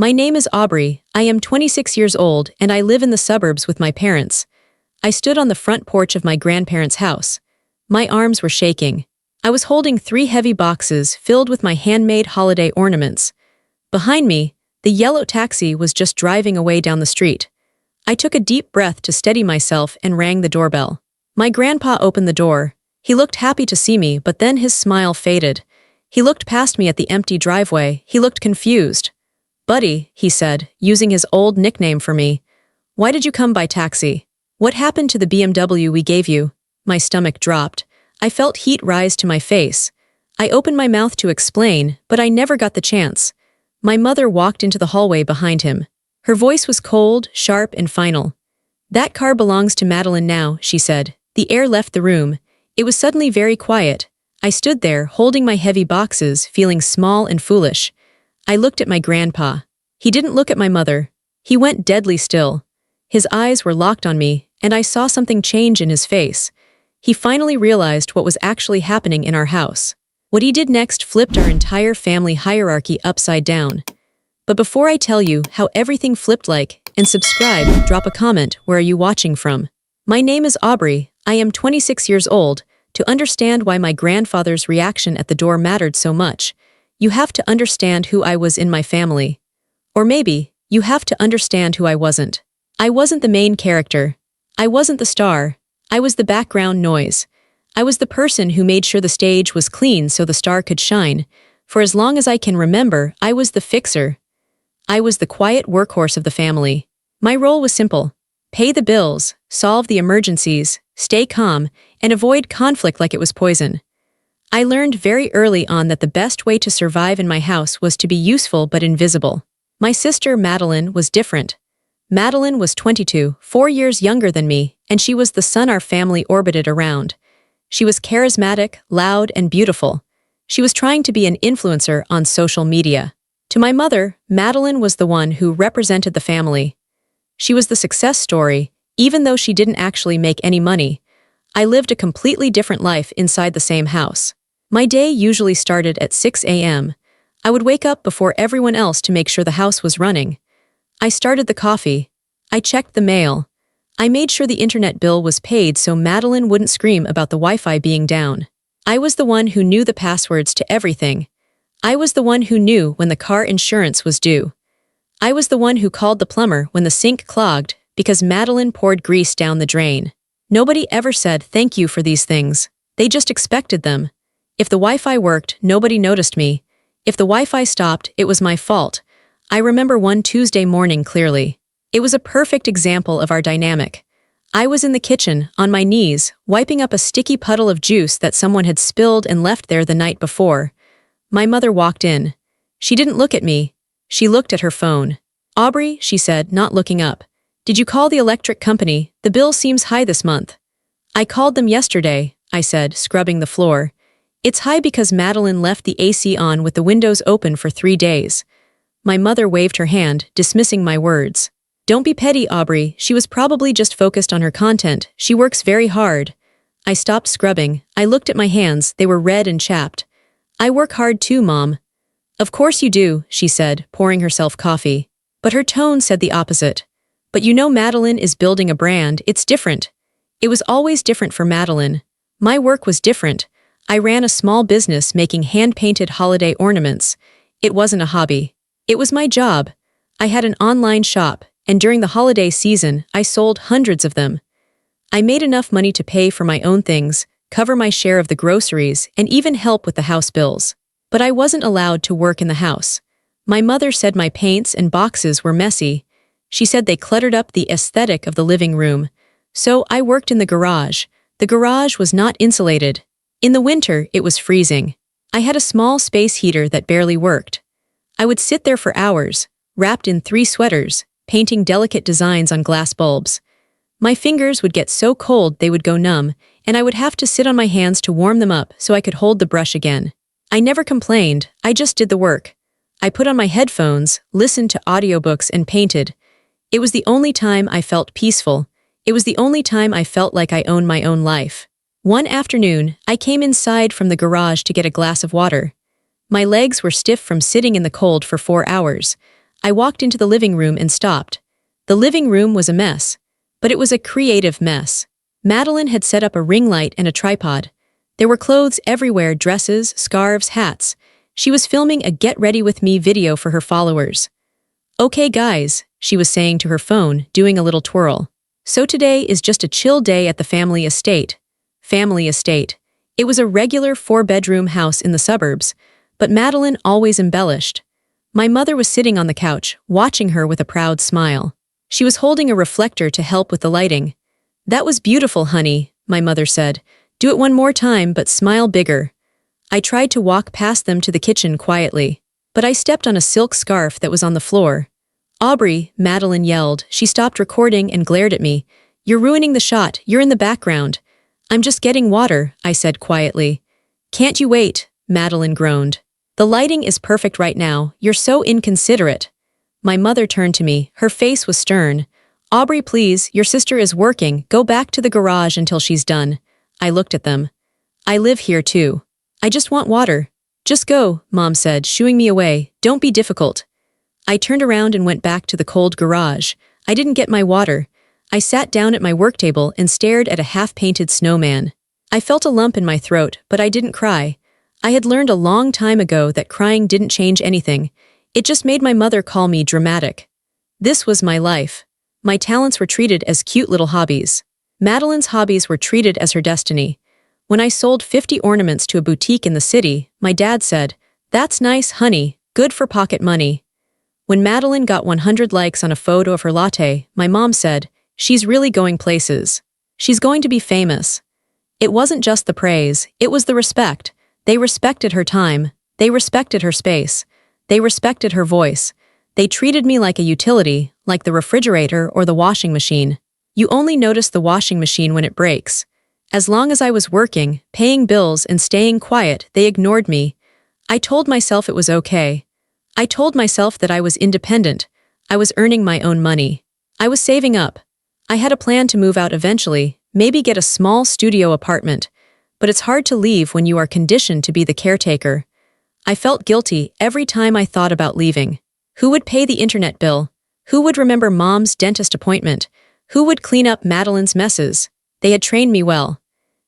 My name is Aubrey, I am 26 years old and I live in the suburbs with my parents. I stood on the front porch of my grandparents' house. My arms were shaking. I was holding 3 heavy boxes filled with my handmade holiday ornaments. Behind me, the yellow taxi was just driving away down the street. I took a deep breath to steady myself and rang the doorbell. My grandpa opened the door. He looked happy to see me, but then his smile faded. He looked past me at the empty driveway. He looked confused. "Buddy," he said, using his old nickname for me. "Why did you come by taxi? What happened to the BMW we gave you?" My stomach dropped. I felt heat rise to my face. I opened my mouth to explain, but I never got the chance. My mother walked into the hallway behind him. Her voice was cold, sharp, and final. "That car belongs to Madeline now," she said. The air left the room. It was suddenly very quiet. I stood there, holding my heavy boxes, feeling small and foolish. I looked at my grandpa. He didn't look at my mother. He went deadly still. His eyes were locked on me, and I saw something change in his face. He finally realized what was actually happening in our house. What he did next flipped our entire family hierarchy upside down. But before I tell you how everything flipped and subscribe, drop a comment, where are you watching from? My name is Aubrey, I am 26 years old. To understand why my grandfather's reaction at the door mattered so much, you have to understand who I was in my family. Or maybe, you have to understand who I wasn't. I wasn't the main character. I wasn't the star. I was the background noise. I was the person who made sure the stage was clean so the star could shine. For as long as I can remember, I was the fixer. I was the quiet workhorse of the family. My role was simple: pay the bills, solve the emergencies, stay calm, and avoid conflict like it was poison. I learned very early on that the best way to survive in my house was to be useful but invisible. My sister Madeline was different. Madeline was 22, 4 years younger than me, and she was the sun our family orbited around. She was charismatic, loud, and beautiful. She was trying to be an influencer on social media. To my mother, Madeline was the one who represented the family. She was the success story, even though she didn't actually make any money. I lived a completely different life inside the same house. My day usually started at 6 a.m. I would wake up before everyone else to make sure the house was running. I started the coffee. I checked the mail. I made sure the internet bill was paid so Madeline wouldn't scream about the Wi-Fi being down. I was the one who knew the passwords to everything. I was the one who knew when the car insurance was due. I was the one who called the plumber when the sink clogged because Madeline poured grease down the drain. Nobody ever said thank you for these things. They just expected them. If the Wi-Fi worked, nobody noticed me. If the Wi-Fi stopped, it was my fault. I remember one Tuesday morning clearly. It was a perfect example of our dynamic. I was in the kitchen, on my knees, wiping up a sticky puddle of juice that someone had spilled and left there the night before. My mother walked in. She didn't look at me. She looked at her phone. "Aubrey," she said, not looking up. "Did you call the electric company? The bill seems high this month." "I called them yesterday," I said, scrubbing the floor. "It's high because Madeline left the AC on with the windows open for 3 days. My mother waved her hand, dismissing my words. "Don't be petty, Aubrey. She was probably just focused on her content. She works very hard." I stopped scrubbing. I looked at my hands. They were red and chapped. "I work hard too, Mom." "Of course you do," she said, pouring herself coffee. But her tone said the opposite. "But you know Madeline is building a brand. It's different." It was always different for Madeline. My work was different. I ran a small business making hand-painted holiday ornaments. It wasn't a hobby. It was my job. I had an online shop, and during the holiday season, I sold hundreds of them. I made enough money to pay for my own things, cover my share of the groceries, and even help with the house bills. But I wasn't allowed to work in the house. My mother said my paints and boxes were messy. She said they cluttered up the aesthetic of the living room. So I worked in the garage. The garage was not insulated. In the winter, it was freezing. I had a small space heater that barely worked. I would sit there for hours, wrapped in 3 sweaters, painting delicate designs on glass bulbs. My fingers would get so cold they would go numb, and I would have to sit on my hands to warm them up so I could hold the brush again. I never complained, I just did the work. I put on my headphones, listened to audiobooks, and painted. It was the only time I felt peaceful. It was the only time I felt like I owned my own life. One afternoon, I came inside from the garage to get a glass of water. My legs were stiff from sitting in the cold for 4 hours. I walked into the living room and stopped. The living room was a mess, but it was a creative mess. Madeline had set up a ring light and a tripod. There were clothes everywhere, dresses, scarves, hats. She was filming a Get Ready With Me video for her followers. "Okay guys," she was saying to her phone, doing a little twirl. "So today is just a chill day at the family estate." Family estate. It was a regular 4-bedroom house in the suburbs, but Madeline always embellished. My mother was sitting on the couch, watching her with a proud smile. She was holding a reflector to help with the lighting. "That was beautiful, honey," my mother said. "Do it one more time, but smile bigger." I tried to walk past them to the kitchen quietly, but I stepped on a silk scarf that was on the floor. "Aubrey," Madeline yelled. She stopped recording and glared at me. "You're ruining the shot. You're in the background." "I'm just getting water," I said quietly. "Can't you wait?" Madeline groaned. "The lighting is perfect right now. You're so inconsiderate." My mother turned to me. Her face was stern. "Aubrey, please, your sister is working. Go back to the garage until she's done." I looked at them. "I live here too. I just want water." "Just go," Mom said, shooing me away. "Don't be difficult." I turned around and went back to the cold garage. I didn't get my water. I sat down at my work table and stared at a half-painted snowman. I felt a lump in my throat, but I didn't cry. I had learned a long time ago that crying didn't change anything. It just made my mother call me dramatic. This was my life. My talents were treated as cute little hobbies. Madeline's hobbies were treated as her destiny. When I sold 50 ornaments to a boutique in the city, my dad said, "That's nice, honey, good for pocket money." When Madeline got 100 likes on a photo of her latte, my mom said, "She's really going places. She's going to be famous." It wasn't just the praise, it was the respect. They respected her time. They respected her space. They respected her voice. They treated me like a utility, like the refrigerator or the washing machine. You only notice the washing machine when it breaks. As long as I was working, paying bills, and staying quiet, they ignored me. I told myself it was okay. I told myself that I was independent. I was earning my own money. I was saving up. I had a plan to move out eventually, maybe get a small studio apartment. But it's hard to leave when you are conditioned to be the caretaker. I felt guilty every time I thought about leaving. Who would pay the internet bill? Who would remember Mom's dentist appointment? Who would clean up Madeline's messes? They had trained me well.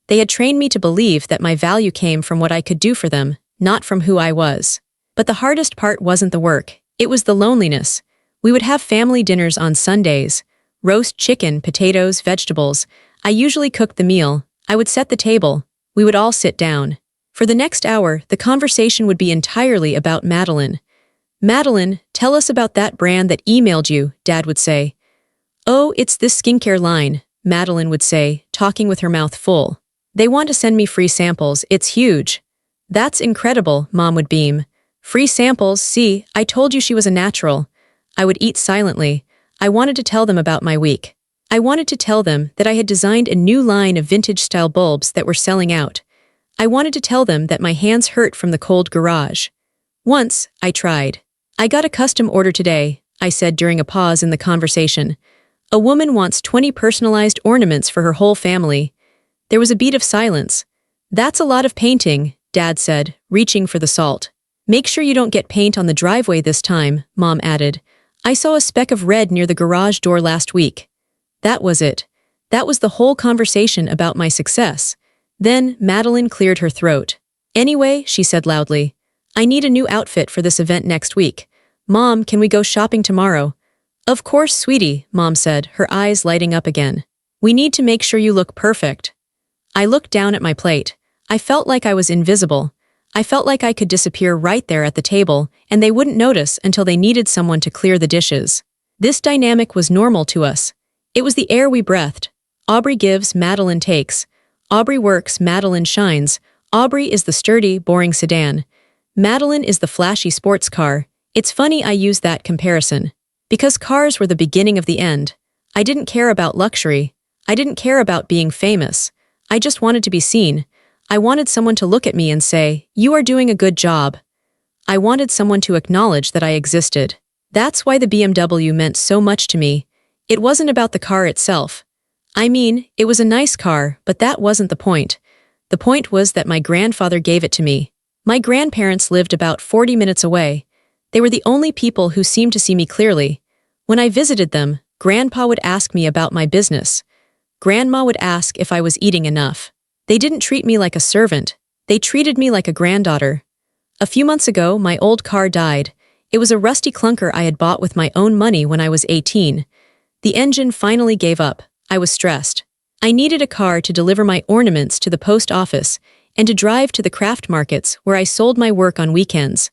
They had trained me to believe that my value came from what I could do for them, not from who I was. But the hardest part wasn't the work, it was the loneliness. We would have family dinners on Sundays. Roast chicken, potatoes, vegetables. I usually cooked the meal. I would set the table. We would all sit down. For the next hour, the conversation would be entirely about Madeline. "Madeline, tell us about that brand that emailed you," Dad would say. "Oh, it's this skincare line," Madeline would say, talking with her mouth full. "They want to send me free samples, it's huge." "That's incredible," Mom would beam. "Free samples, see, I told you she was a natural." I would eat silently. I wanted to tell them about my week. I wanted to tell them that I had designed a new line of vintage-style bulbs that were selling out. I wanted to tell them that my hands hurt from the cold garage. Once, I tried. "I got a custom order today," I said during a pause in the conversation. "A woman wants 20 personalized ornaments for her whole family." There was a beat of silence. "That's a lot of painting," Dad said, reaching for the salt. "Make sure you don't get paint on the driveway this time," Mom added. "I saw a speck of red near the garage door last week." That was it. That was the whole conversation about my success. Then Madeline cleared her throat. "Anyway," she said loudly, "I need a new outfit for this event next week. Mom, can we go shopping tomorrow?" "Of course, sweetie," Mom said, her eyes lighting up again. "We need to make sure you look perfect." I looked down at my plate. I felt like I was invisible. I felt like I could disappear right there at the table, and they wouldn't notice until they needed someone to clear the dishes. This dynamic was normal to us. It was the air we breathed. Aubrey gives, Madeline takes. Aubrey works, Madeline shines. Aubrey is the sturdy, boring sedan. Madeline is the flashy sports car. It's funny I use that comparison. Because cars were the beginning of the end. I didn't care about luxury. I didn't care about being famous. I just wanted to be seen. I wanted someone to look at me and say, "You are doing a good job." I wanted someone to acknowledge that I existed. That's why the BMW meant so much to me. It wasn't about the car itself. I mean, it was a nice car, but that wasn't the point. The point was that my grandfather gave it to me. My grandparents lived about 40 minutes away. They were the only people who seemed to see me clearly. When I visited them, Grandpa would ask me about my business. Grandma would ask if I was eating enough. They didn't treat me like a servant. They treated me like a granddaughter. A few months ago, my old car died. It was a rusty clunker I had bought with my own money when I was 18. The engine finally gave up. I was stressed. I needed a car to deliver my ornaments to the post office and to drive to the craft markets where I sold my work on weekends.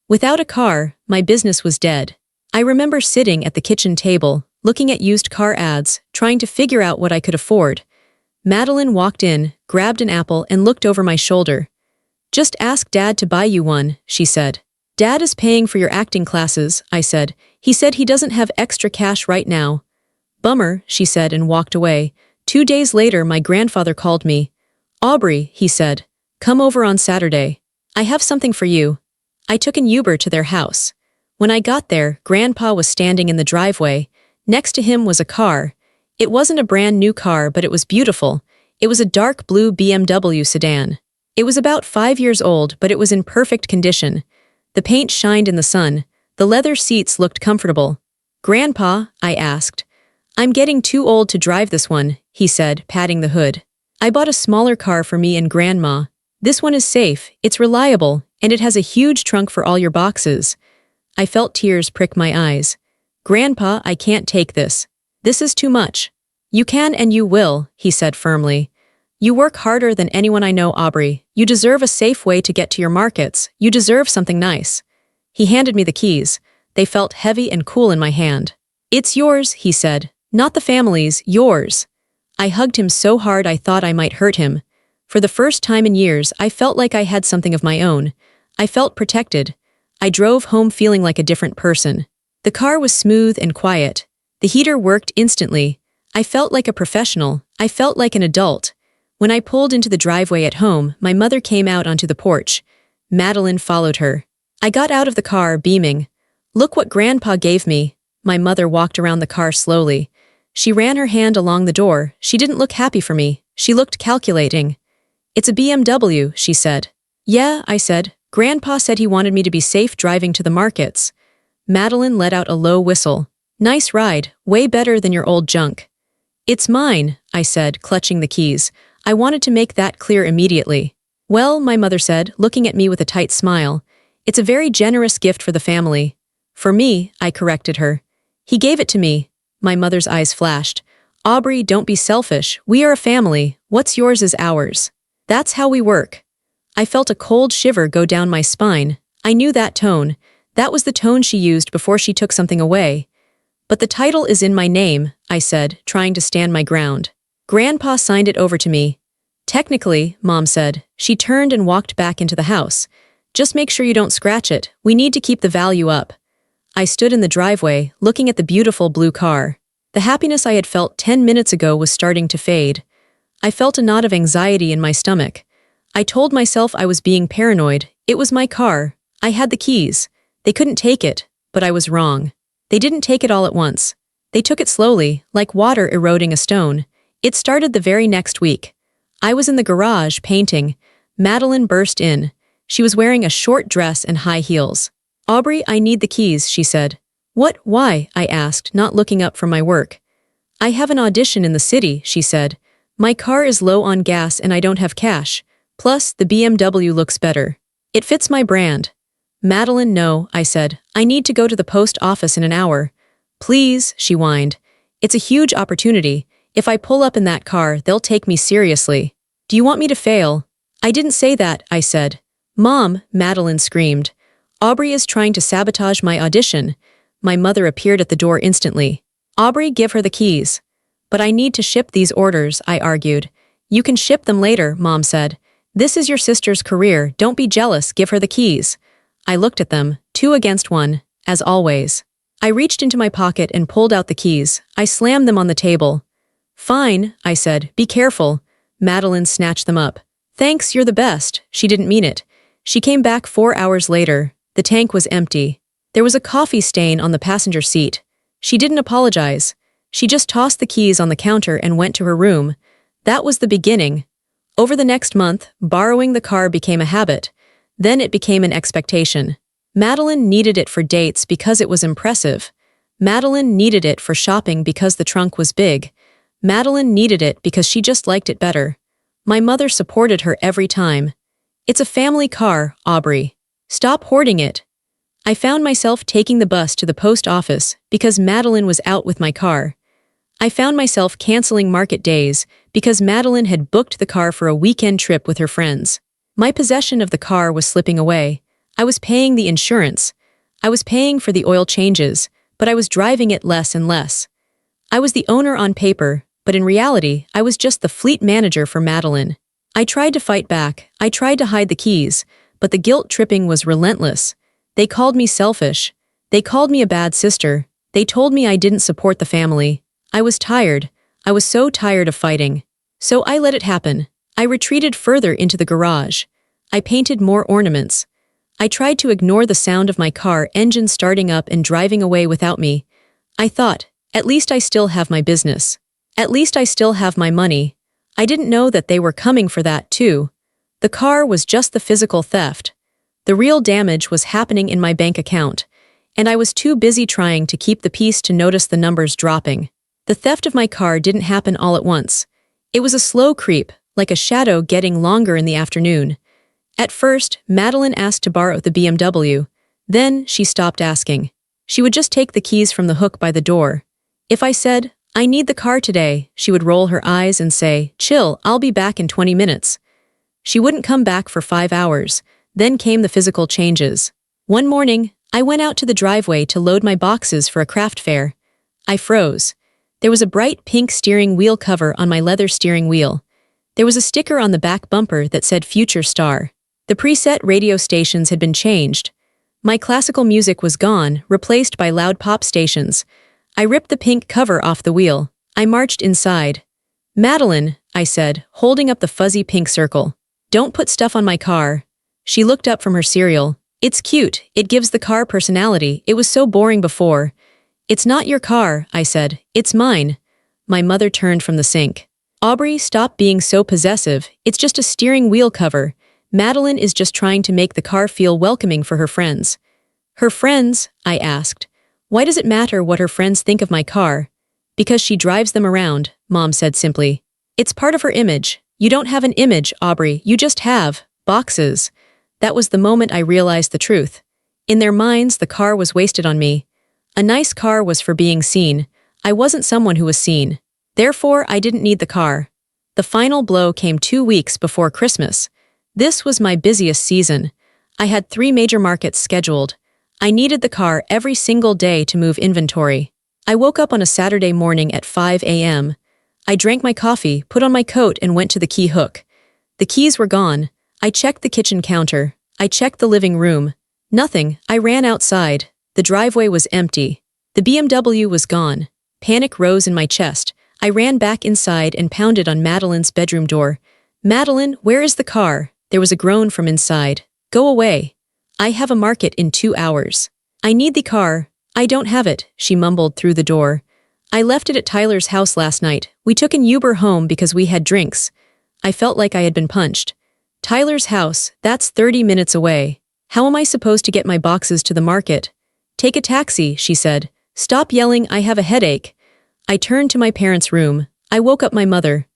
Without a car, my business was dead. I remember sitting at the kitchen table, looking at used car ads, trying to figure out what I could afford. Madeline walked in, grabbed an apple, and looked over my shoulder. "Just ask Dad to buy you one," she said. "Dad is paying for your acting classes," I said. "He said he doesn't have extra cash right now." "Bummer," she said and walked away. 2 days later, my grandfather called me. "Aubrey," he said, "come over on Saturday. I have something for you." I took an Uber to their house. When I got there, Grandpa was standing in the driveway. Next to him was a car. It wasn't a brand new car, but it was beautiful. It was a dark blue BMW sedan. It was about 5 years old, but it was in perfect condition. The paint shined in the sun. The leather seats looked comfortable. "Grandpa," I asked. "I'm getting too old to drive this one," he said, patting the hood. "I bought a smaller car for me and Grandma. This one is safe, it's reliable, and it has a huge trunk for all your boxes." I felt tears prick my eyes. "Grandpa, I can't take this. This is too much." "You can and you will," he said firmly. "You work harder than anyone I know, Aubrey. You deserve a safe way to get to your markets. You deserve something nice." He handed me the keys. They felt heavy and cool in my hand. "It's yours," he said. "Not the family's, yours." I hugged him so hard I thought I might hurt him. For the first time in years, I felt like I had something of my own. I felt protected. I drove home feeling like a different person. The car was smooth and quiet. The heater worked instantly. I felt like a professional. I felt like an adult. When I pulled into the driveway at home, my mother came out onto the porch. Madeline followed her. I got out of the car, beaming. "Look what Grandpa gave me." My mother walked around the car slowly. She ran her hand along the door. She didn't look happy for me. She looked calculating. "It's a BMW," she said. "Yeah," I said. "Grandpa said he wanted me to be safe driving to the markets." Madeline let out a low whistle. "Nice ride, way better than your old junk." "It's mine," I said, clutching the keys. I wanted to make that clear immediately. "Well," my mother said, looking at me with a tight smile, "it's a very generous gift for the family." "For me," I corrected her. "He gave it to me." My mother's eyes flashed. "Aubrey, don't be selfish. We are a family. What's yours is ours. That's how we work." I felt a cold shiver go down my spine. I knew that tone. That was the tone she used before she took something away. "But the title is in my name," I said, trying to stand my ground. "Grandpa signed it over to me." "Technically," Mom said. She turned and walked back into the house. "Just make sure you don't scratch it. We need to keep the value up." I stood in the driveway, looking at the beautiful blue car. The happiness I had felt 10 minutes ago was starting to fade. I felt a knot of anxiety in my stomach. I told myself I was being paranoid. It was my car. I had the keys. They couldn't take it, but I was wrong. They didn't take it all at once. They took it slowly, like water eroding a stone. It started the very next week. I was in the garage, painting. Madeline burst in. She was wearing a short dress and high heels. "Aubrey, I need the keys," she said. "What? Why?" I asked, not looking up from my work. "I have an audition in the city," she said. "My car is low on gas and I don't have cash. Plus, the BMW looks better. It fits my brand." "Madeline, no," I said. "I need to go to the post office in an hour." "Please," she whined. "It's a huge opportunity. If I pull up in that car, they'll take me seriously." "Do you want me to fail?" "I didn't say that," I said. "Mom," Madeline screamed. "Aubrey is trying to sabotage my audition." My mother appeared at the door instantly. "Aubrey, give her the keys." "But I need to ship these orders," I argued. "You can ship them later," Mom said. "This is your sister's career. Don't be jealous. Give her the keys." I looked at them, 2 against 1, as always. I reached into my pocket and pulled out the keys. I slammed them on the table. "Fine," I said. "Be careful." Madeline snatched them up. "Thanks, you're the best." She didn't mean it. She came back 4 hours later. The tank was empty. There was a coffee stain on the passenger seat. She didn't apologize. She just tossed the keys on the counter and went to her room. That was the beginning. Over the next month, borrowing the car became a habit. Then it became an expectation. Madeline needed it for dates because it was impressive. Madeline needed it for shopping because the trunk was big. Madeline needed it because she just liked it better. My mother supported her every time. It's a family car, Aubrey. Stop hoarding it. I found myself taking the bus to the post office because Madeline was out with my car. I found myself canceling market days because Madeline had booked the car for a weekend trip with her friends. My possession of the car was slipping away. I was paying the insurance. I was paying for the oil changes, but I was driving it less and less. I was the owner on paper, but in reality, I was just the fleet manager for Madeline. I tried to fight back. I tried to hide the keys, but the guilt-tripping was relentless. They called me selfish. They called me a bad sister. They told me I didn't support the family. I was tired. I was so tired of fighting. So I let it happen. I retreated further into the garage. I painted more ornaments. I tried to ignore the sound of my car engine starting up and driving away without me. I thought, at least I still have my business. At least I still have my money. I didn't know that they were coming for that too. The car was just the physical theft. The real damage was happening in my bank account, and I was too busy trying to keep the peace to notice the numbers dropping. The theft of my car didn't happen all at once. It was a slow creep, like a shadow getting longer in the afternoon. At first, Madeline asked to borrow the BMW. Then, she stopped asking. She would just take the keys from the hook by the door. If I said, "I need the car today," she would roll her eyes and say, "Chill, I'll be back in 20 minutes. She wouldn't come back for 5 hours. Then came the physical changes. One morning, I went out to the driveway to load my boxes for a craft fair. I froze. There was a bright pink steering wheel cover on my leather steering wheel. There was a sticker on the back bumper that said Future Star. The preset radio stations had been changed. My classical music was gone, replaced by loud pop stations. I ripped the pink cover off the wheel. I marched inside. "Madeline," I said, holding up the fuzzy pink circle. "Don't put stuff on my car." She looked up from her cereal. "It's cute. It gives the car personality. It was so boring before." "It's not your car," I said. "It's mine." My mother turned from the sink. "Aubrey, stop being so possessive. It's just a steering wheel cover. Madeline is just trying to make the car feel welcoming for her friends." "Her friends?" I asked. "Why does it matter what her friends think of my car?" "Because she drives them around," Mom said simply. "It's part of her image." "You don't have an image, Aubrey. You just have boxes." That was the moment I realized the truth. In their minds, the car was wasted on me. A nice car was for being seen. I wasn't someone who was seen. Therefore, I didn't need the car. The final blow came 2 weeks before Christmas. This was my busiest season. I had 3 major markets scheduled. I needed the car every single day to move inventory. I woke up on a Saturday morning at 5 a.m. I drank my coffee, put on my coat, and went to the key hook. The keys were gone. I checked the kitchen counter. I checked the living room. Nothing. I ran outside. The driveway was empty. The BMW was gone. Panic rose in my chest. I ran back inside and pounded on Madeline's bedroom door. "Madeline, where is the car?" There was a groan from inside. "Go away. I have a market in 2 hours. I need the car." "I don't have it," she mumbled through the door. "I left it at Tyler's house last night. We took an Uber home because we had drinks." I felt like I had been punched. "Tyler's house, that's 30 minutes away. How am I supposed to get my boxes to the market?" "Take a taxi," she said. "Stop yelling, I have a headache." I turned to my parents' room. I woke up my mother.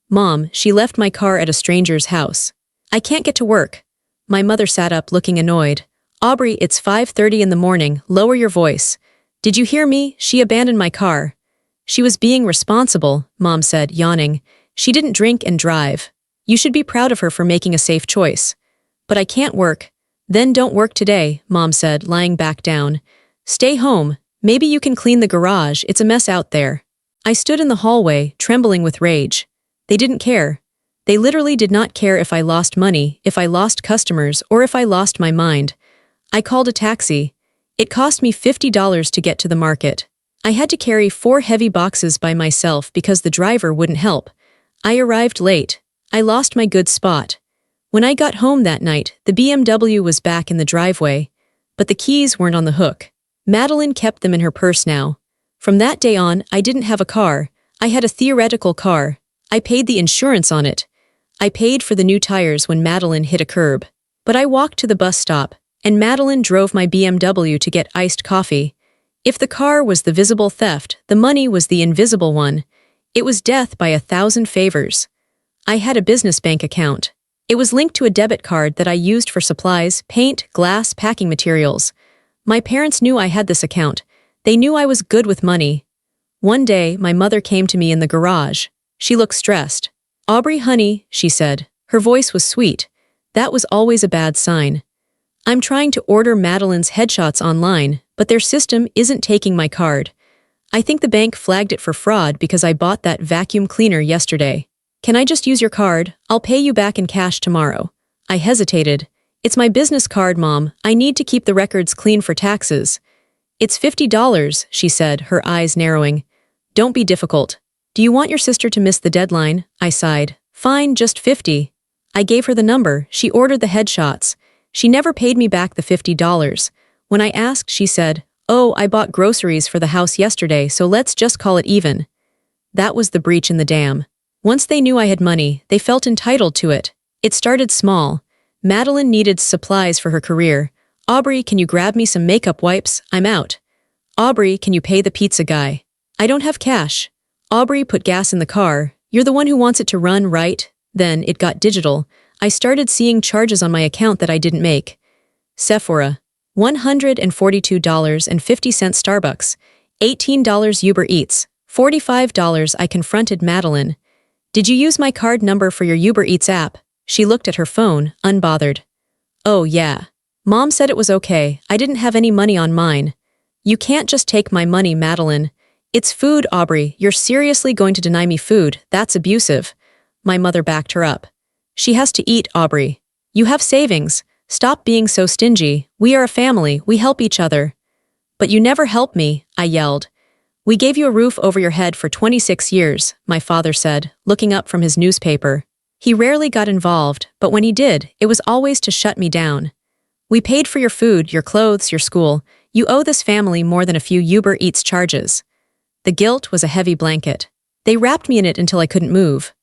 "Mom, she left my car at a stranger's house. I can't get to work." My mother sat up looking annoyed. "Aubrey, it's 5:30 in the morning. Lower your voice. Did you hear me? She abandoned my car." "She was being responsible," Mom said, yawning. "She didn't drink and drive. You should be proud of her for making a safe choice." "But I can't work." "Then don't work today," Mom said, lying back down. "Stay home. Maybe you can clean the garage. It's a mess out there." I stood in the hallway, trembling with rage. They didn't care. They literally did not care if I lost money, if I lost customers, or if I lost my mind. I called a taxi. It cost me $50 to get to the market. I had to carry 4 heavy boxes by myself because the driver wouldn't help. I arrived late. I lost my good spot. When I got home that night, the BMW was back in the driveway, but the keys weren't on the hook. Madeline kept them in her purse now. From that day on, I didn't have a car. I had a theoretical car. I paid the insurance on it. I paid for the new tires when Madeline hit a curb. But I walked to the bus stop. and Madeline drove my BMW to get iced coffee. If the car was the visible theft, the money was the invisible one. It was death by 1,000 favors. I had a business bank account. It was linked to a debit card that I used for supplies, paint, glass, packing materials. My parents knew I had this account. They knew I was good with money. One day, my mother came to me in the garage. She looked stressed. "Aubrey, honey," she said. Her voice was sweet. That was always a bad sign. "I'm trying to order Madeline's headshots online, but their system isn't taking my card. I think the bank flagged it for fraud because I bought that vacuum cleaner yesterday. Can I just use your card? I'll pay you back in cash tomorrow." I hesitated. "It's my business card, Mom. I need to keep the records clean for taxes." "It's $50, she said, her eyes narrowing. "Don't be difficult. Do you want your sister to miss the deadline?" I sighed. "Fine, just 50. I gave her the number. She ordered the headshots. She never paid me back the $50. When I asked, she said, "Oh, I bought groceries for the house yesterday, so let's just call it even." That was the breach in the dam. Once they knew I had money, they felt entitled to it. It started small. Madeline needed supplies for her career. "Aubrey, can you grab me some makeup wipes? I'm out." "Aubrey, can you pay the pizza guy?" "I don't have cash." "Aubrey, put gas in the car. You're the one who wants it to run, right?" Then it got digital. I started seeing charges on my account that I didn't make. Sephora, $142.50 Starbucks, $18 Uber Eats, $45 I confronted Madeline. "Did you use my card number for your Uber Eats app?" She looked at her phone, unbothered. "Oh yeah. Mom said it was okay. I didn't have any money on mine." "You can't just take my money, Madeline. It's food, Aubrey. You're seriously going to deny me food? That's abusive." My mother backed her up. "She has to eat, Aubrey. You have savings. Stop being so stingy. We are a family. We help each other." "But you never help me," I yelled. "We gave you a roof over your head for 26 years, my father said, looking up from his newspaper. He rarely got involved, but when he did, it was always to shut me down. "We paid for your food, your clothes, your school. You owe this family more than a few Uber Eats charges." The guilt was a heavy blanket. They wrapped me in it until I couldn't move.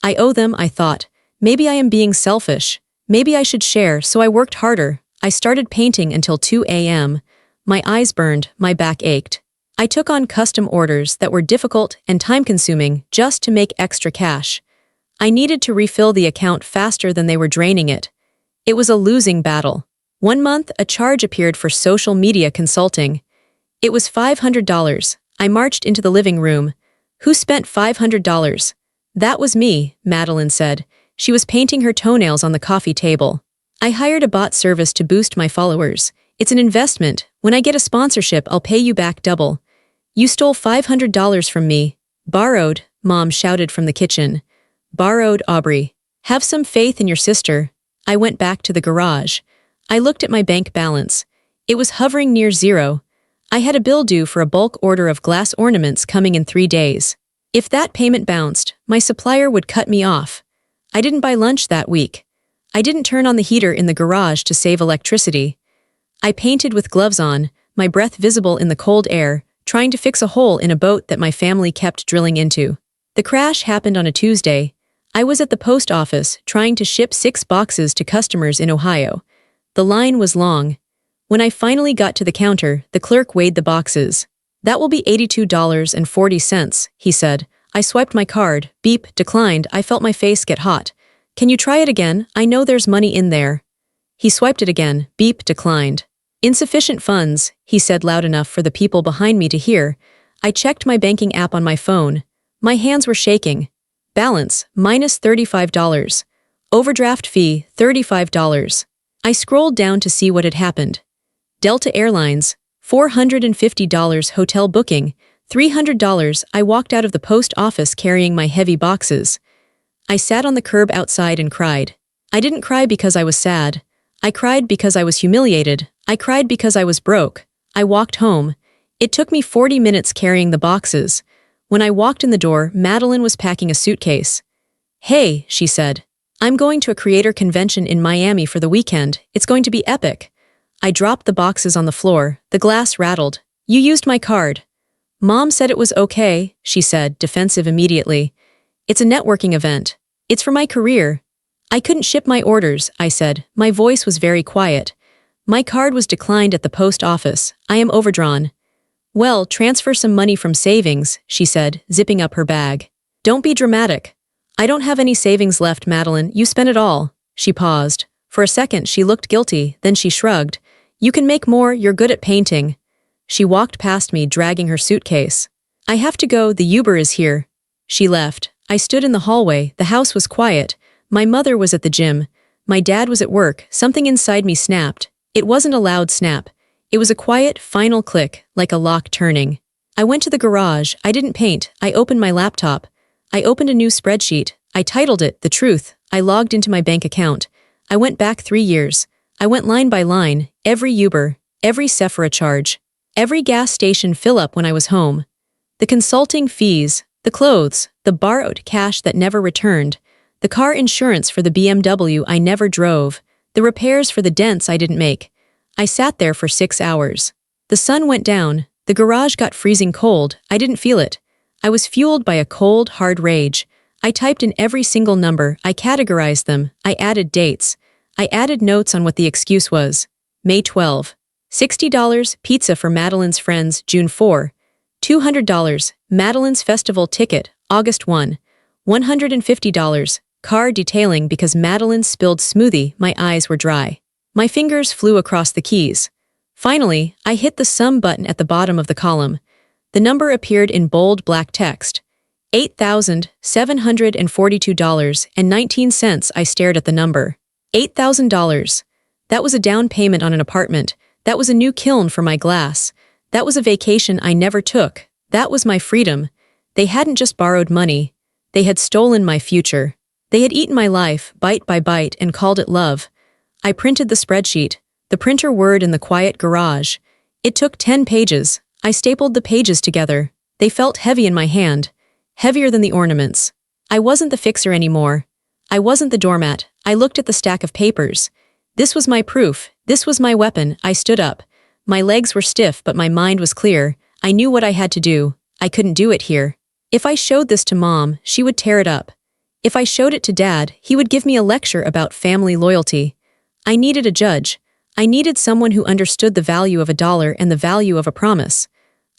I owe them, I thought. Maybe I am being selfish. Maybe I should share, so I worked harder. I started painting until 2 a.m. My eyes burned, my back ached. I took on custom orders that were difficult and time-consuming just to make extra cash. I needed to refill the account faster than they were draining it. It was a losing battle. One month, a charge appeared for social media consulting. It was $500. I marched into the living room. "Who spent $500? "That was me," Madeline said. She was painting her toenails on the coffee table. "I hired a bot service to boost my followers. It's an investment. When I get a sponsorship, I'll pay you back double." "You stole $500 from me." "Borrowed," Mom shouted from the kitchen. "Borrowed, Aubrey. Have some faith in your sister." I went back to the garage. I looked at my bank balance. It was hovering near zero. I had a bill due for a bulk order of glass ornaments coming in 3 days. If that payment bounced, my supplier would cut me off. I didn't buy lunch that week. I didn't turn on the heater in the garage to save electricity. I painted with gloves on, my breath visible in the cold air, trying to fix a hole in a boat that my family kept drilling into. The crash happened on a Tuesday. I was at the post office trying to ship 6 boxes to customers in Ohio. The line was long. When I finally got to the counter, the clerk weighed the boxes. "That will be $82.40, he said. I swiped my card. Beep, declined. I felt my face get hot. "Can you try it again? I know there's money in there." He swiped it again. Beep, declined. "Insufficient funds," he said loud enough for the people behind me to hear. I checked my banking app on my phone. My hands were shaking. Balance, minus $35. Overdraft fee, $35. I scrolled down to see what had happened. Delta Airlines, $450 hotel booking, $300. I walked out of the post office carrying my heavy boxes. I sat on the curb outside and cried. I didn't cry because I was sad. I cried because I was humiliated. I cried because I was broke. I walked home. It took me 40 minutes carrying the boxes. When I walked in the door, Madeline was packing a suitcase. "Hey," she said. "I'm going to a creator convention in Miami for the weekend. It's going to be epic." I dropped the boxes on the floor. The glass rattled. "You used my card." "Mom said it was okay," she said, defensive immediately. "It's a networking event. It's for my career." "I couldn't ship my orders," I said. My voice was very quiet. My card was declined at the post office. I am overdrawn. Well, transfer some money from savings, she said, zipping up her bag. Don't be dramatic. I don't have any savings left, Madeline. You spent it all. She paused. For a second, she looked guilty, then she shrugged. You can make more, you're good at painting. She walked past me, dragging her suitcase. I have to go, the Uber is here. She left. I stood in the hallway. The house was quiet. My mother was at the gym. My dad was at work. Something inside me snapped. It wasn't a loud snap. It was a quiet, final click, like a lock turning. I went to the garage. I didn't paint. I opened my laptop. I opened a new spreadsheet. I titled it, The Truth. I logged into my bank account. I went back 3 years. I went line by line, every Uber, every Sephora charge, every gas station fill-up when I was home. The consulting fees, the clothes, the borrowed cash that never returned, the car insurance for the BMW I never drove, the repairs for the dents I didn't make. I sat there for 6 hours. The sun went down. The garage got freezing cold. I didn't feel it. I was fueled by a cold, hard rage. I typed in every single number. I categorized them. I added dates. I added notes on what the excuse was. May 12. $60, pizza for Madeline's friends, June 4. $200, Madeline's festival ticket, August 1. $150, car detailing because Madeline spilled smoothie. My eyes were dry. My fingers flew across the keys. Finally, I hit the sum button at the bottom of the column. The number appeared in bold black text. $8,742.19. I stared at the number. $8,000. That was a down payment on an apartment. That was a new kiln for my glass. That was a vacation I never took. That was my freedom. They hadn't just borrowed money. They had stolen my future. They had eaten my life, bite by bite, and called it love. I printed the spreadsheet. The printer whirred in the quiet garage. It took 10 pages. I stapled the pages together. They felt heavy in my hand. Heavier than the ornaments. I wasn't the fixer anymore. I wasn't the doormat. I looked at the stack of papers. This was my proof. This was my weapon. I stood up. My legs were stiff, but my mind was clear. I knew what I had to do. I couldn't do it here. If I showed this to Mom, she would tear it up. If I showed it to Dad, he would give me a lecture about family loyalty. I needed a judge. I needed someone who understood the value of $1 and the value of a promise.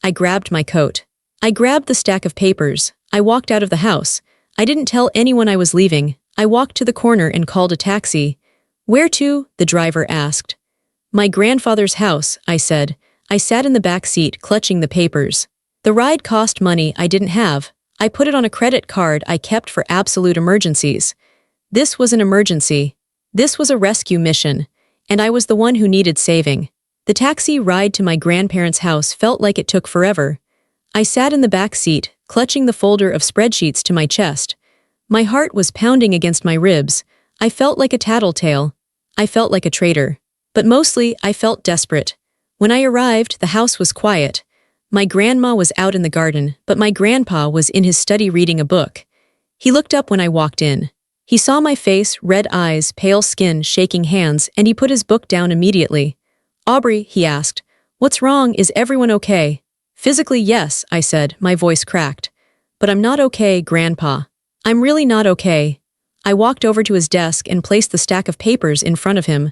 I grabbed my coat. I grabbed the stack of papers. I walked out of the house. I didn't tell anyone I was leaving. I walked to the corner and called a taxi. Where to? The driver asked. My grandfather's house, I said. I sat in the back seat, clutching the papers. The ride cost money I didn't have. I put it on a credit card I kept for absolute emergencies. This was an emergency. This was a rescue mission. And I was the one who needed saving. The taxi ride to my grandparents' house felt like it took forever. I sat in the back seat, clutching the folder of spreadsheets to my chest. My heart was pounding against my ribs. I felt like a tattletale. I felt like a traitor. But mostly, I felt desperate. When I arrived, the house was quiet. My grandma was out in the garden, but my grandpa was in his study reading a book. He looked up when I walked in. He saw my face, red eyes, pale skin, shaking hands, and he put his book down immediately. Aubrey, he asked, what's wrong? Is everyone okay? Physically, yes, I said, my voice cracked. But I'm not okay, Grandpa. I'm really not okay. I walked over to his desk and placed the stack of papers in front of him.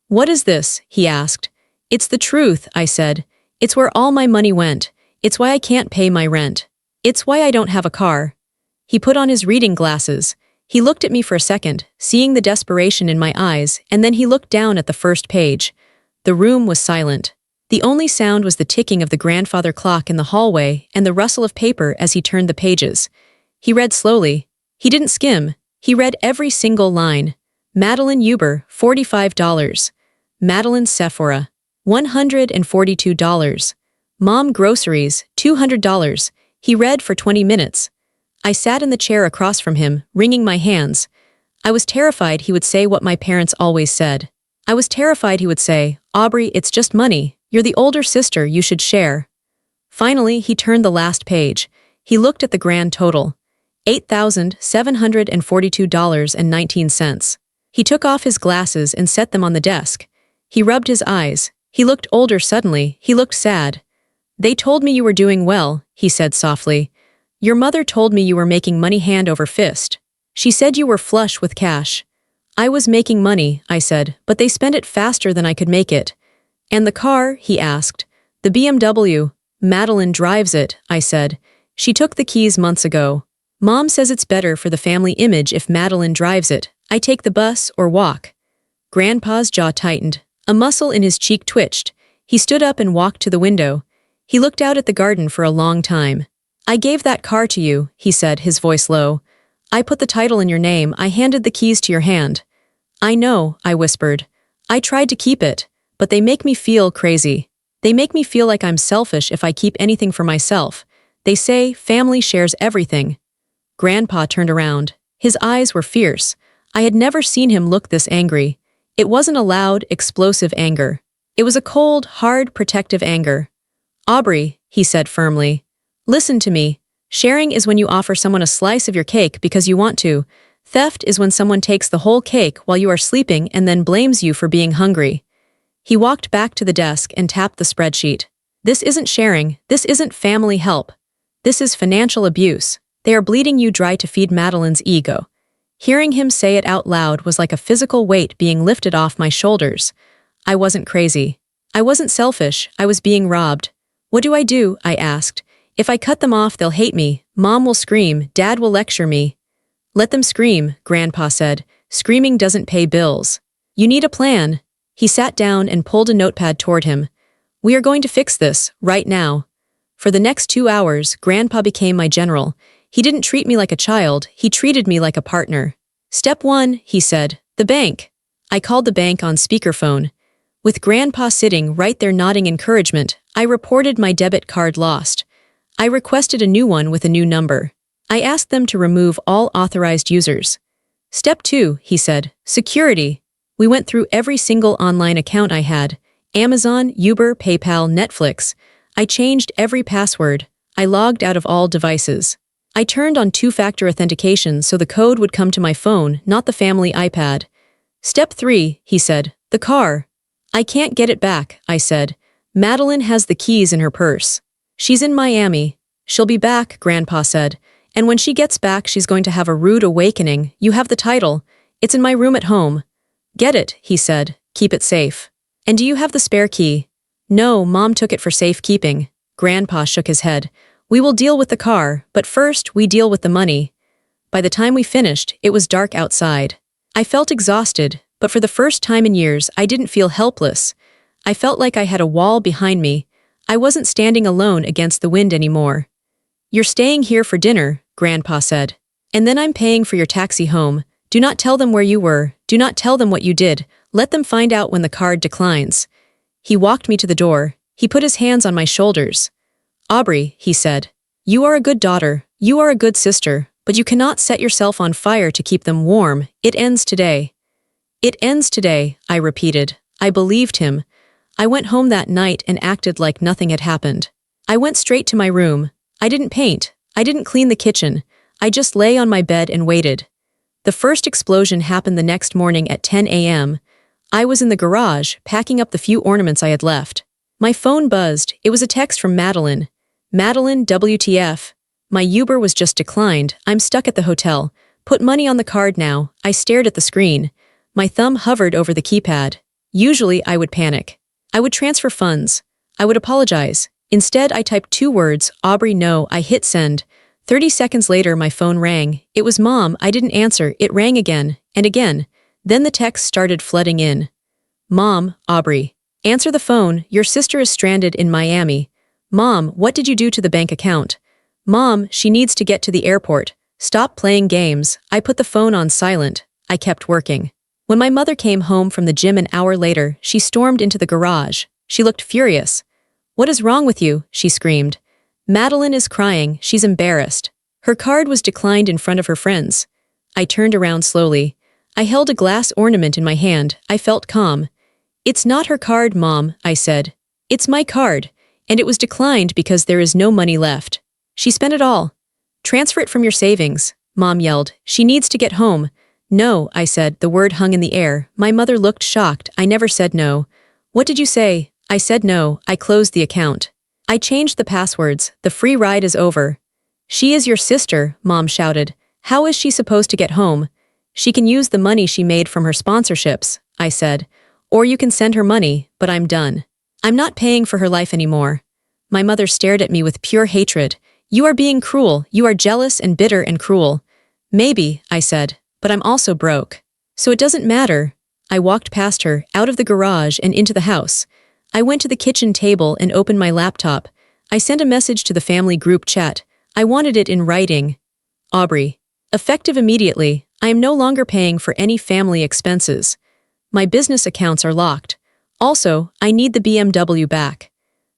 What is this? He asked. It's the truth, I said. It's where all my money went. It's why I can't pay my rent. It's why I don't have a car. He put on his reading glasses. He looked at me for a second, seeing the desperation in my eyes, and then he looked down at the first page. The room was silent. The only sound was the ticking of the grandfather clock in the hallway and the rustle of paper as he turned the pages. He read slowly. He didn't skim. He read every single line. Madeline Uber, $45. Madeline Sephora, $142. Mom Groceries, $200. He read for 20 minutes. I sat in the chair across from him, wringing my hands. I was terrified he would say what my parents always said. I was terrified he would say, Aubrey, it's just money. You're the older sister, you should share. Finally, he turned the last page. He looked at the grand total. $8,742.19. He took off his glasses and set them on the desk. He rubbed his eyes. He looked older suddenly. He looked sad. They told me you were doing well, he said softly. Your mother told me you were making money hand over fist. She said you were flush with cash. I was making money, I said, but they spent it faster than I could make it. And the car? He asked. The BMW. Madeline drives it, I said. She took the keys months ago. Mom says it's better for the family image if Madeline drives it. I take the bus or walk. Grandpa's jaw tightened. A muscle in his cheek twitched. He stood up and walked to the window. He looked out at the garden for a long time. I gave that car to you, he said, his voice low. I put the title in your name. I handed the keys to your hand. I know, I whispered. I tried to keep it, but they make me feel crazy. They make me feel like I'm selfish if I keep anything for myself. They say family shares everything. Grandpa turned around. His eyes were fierce. I had never seen him look this angry. It wasn't a loud, explosive anger. It was a cold, hard, protective anger. Aubrey, he said firmly. Listen to me. Sharing is when you offer someone a slice of your cake because you want to. Theft is when someone takes the whole cake while you are sleeping and then blames you for being hungry. He walked back to the desk and tapped the spreadsheet. This isn't sharing. This isn't family help. This is financial abuse. They are bleeding you dry to feed Madeline's ego. Hearing him say it out loud was like a physical weight being lifted off my shoulders. I wasn't crazy. I wasn't selfish. I was being robbed. What do? I asked. If I cut them off, they'll hate me. Mom will scream. Dad will lecture me. Let them scream, Grandpa said. Screaming doesn't pay bills. You need a plan. He sat down and pulled a notepad toward him. We are going to fix this, right now. For the next 2 hours, Grandpa became my general. He didn't treat me like a child, he treated me like a partner. Step 1, he said, the bank. I called the bank on speakerphone. With Grandpa sitting right there nodding encouragement, I reported my debit card lost. I requested a new one with a new number. I asked them to remove all authorized users. Step 2, he said, security. We went through every single online account I had. Amazon, Uber, PayPal, Netflix. I changed every password. I logged out of all devices. I turned on two-factor authentication so the code would come to my phone, not the family iPad. Step 3, he said, the car. I can't get it back, I said. Madeline has the keys in her purse. She's in Miami. She'll be back, Grandpa said. And when she gets back, she's going to have a rude awakening. You have the title. It's in my room at home. Get it, he said. Keep it safe. And do you have the spare key? No, Mom took it for safekeeping. Grandpa shook his head. We will deal with the car, but first we deal with the money. By the time we finished, it was dark outside. I felt exhausted, but for the first time in years, I didn't feel helpless. I felt like I had a wall behind me. I wasn't standing alone against the wind anymore. You're staying here for dinner, Grandpa said. And then I'm paying for your taxi home. Do not tell them where you were. Do not tell them what you did. Let them find out when the card declines. He walked me to the door. He put his hands on my shoulders. Aubrey, he said, you are a good daughter. You are a good sister, but you cannot set yourself on fire to keep them warm. It ends today. It ends today, I repeated. I believed him. I went home that night and acted like nothing had happened. I went straight to my room. I didn't paint. I didn't clean the kitchen. I just lay on my bed and waited. The first explosion happened the next morning at 10 a.m. I was in the garage, packing up the few ornaments I had left. My phone buzzed. It was a text from Madeline. Madeline, WTF. My Uber was just declined. I'm stuck at the hotel. Put money on the card now. I stared at the screen. My thumb hovered over the keypad. Usually I would panic. I would transfer funds. I would apologize. Instead, I typed 2 words, Aubrey, no. I hit send. 30 seconds later, my phone rang. It was Mom. I didn't answer. It rang again and again. Then the text started flooding in. Mom, Aubrey. Answer the phone. Your sister is stranded in Miami. Mom, what did you do to the bank account? Mom, she needs to get to the airport. Stop playing games. I put the phone on silent. I kept working. When my mother came home from the gym an hour later, she stormed into the garage. She looked furious. What is wrong with you? She screamed. Madeline is crying. She's embarrassed. Her card was declined in front of her friends. I turned around slowly. I held a glass ornament in my hand. I felt calm. It's not her card, Mom, I said. It's my card, and it was declined because there is no money left. She spent it all. Transfer it from your savings, Mom yelled. She needs to get home. No, I said. The word hung in the air. My mother looked shocked. I never said no. What did you say? I said no. I closed the account. I changed the passwords. The free ride is over. She is your sister, Mom shouted. How is she supposed to get home? She can use the money she made from her sponsorships, I said. Or you can send her money, but I'm done. I'm not paying for her life anymore. My mother stared at me with pure hatred. You are being cruel, you are jealous and bitter and cruel. Maybe, I said, but I'm also broke. So it doesn't matter. I walked past her, out of the garage and into the house. I went to the kitchen table and opened my laptop. I sent a message to the family group chat. I wanted it in writing. Aubrey. Effective immediately, I am no longer paying for any family expenses. My business accounts are locked. Also, I need the BMW back.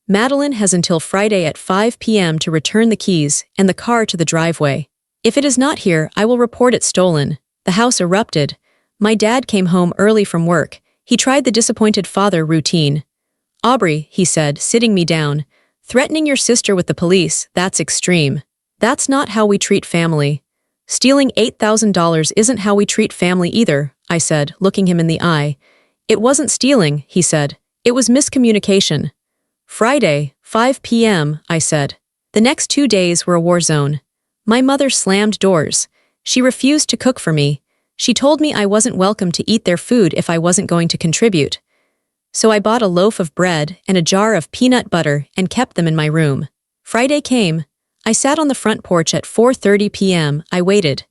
Madeline has until Friday at 5 p.m. to return the keys and the car to the driveway. If it is not here, I will report it stolen. The house erupted. My dad came home early from work. He tried the disappointed father routine. Aubrey, he said, sitting me down. Threatening your sister with the police, that's extreme. That's not how we treat family. Stealing $8,000 isn't how we treat family either, I said, looking him in the eye. It wasn't stealing, he said. It was miscommunication. Friday, 5 p.m., I said. The next 2 days were a war zone. My mother slammed doors. She refused to cook for me. She told me I wasn't welcome to eat their food if I wasn't going to contribute. So I bought a loaf of bread and a jar of peanut butter and kept them in my room. Friday came. I sat on the front porch at 4:30 p.m. I waited.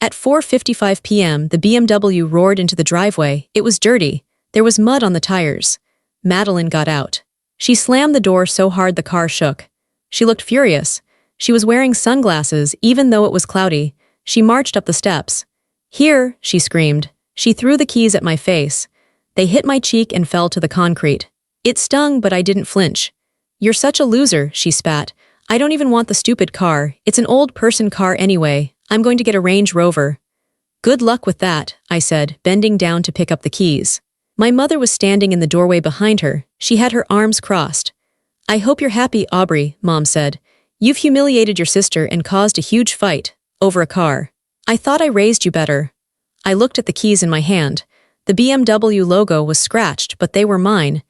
At 4:55 p.m., the BMW roared into the driveway. It was dirty. There was mud on the tires. Madeline got out. She slammed the door so hard the car shook. She looked furious. She was wearing sunglasses, even though it was cloudy. She marched up the steps. Here, she screamed. She threw the keys at my face. They hit my cheek and fell to the concrete. It stung, but I didn't flinch. You're such a loser, she spat. I don't even want the stupid car. It's an old person car anyway. I'm going to get a Range Rover. Good luck with that, I said, bending down to pick up the keys. My mother was standing in the doorway behind her. She had her arms crossed. I hope you're happy, Aubrey, Mom said. You've humiliated your sister and caused a huge fight over a car. I thought I raised you better. I looked at the keys in my hand. The BMW logo was scratched, but they were mine.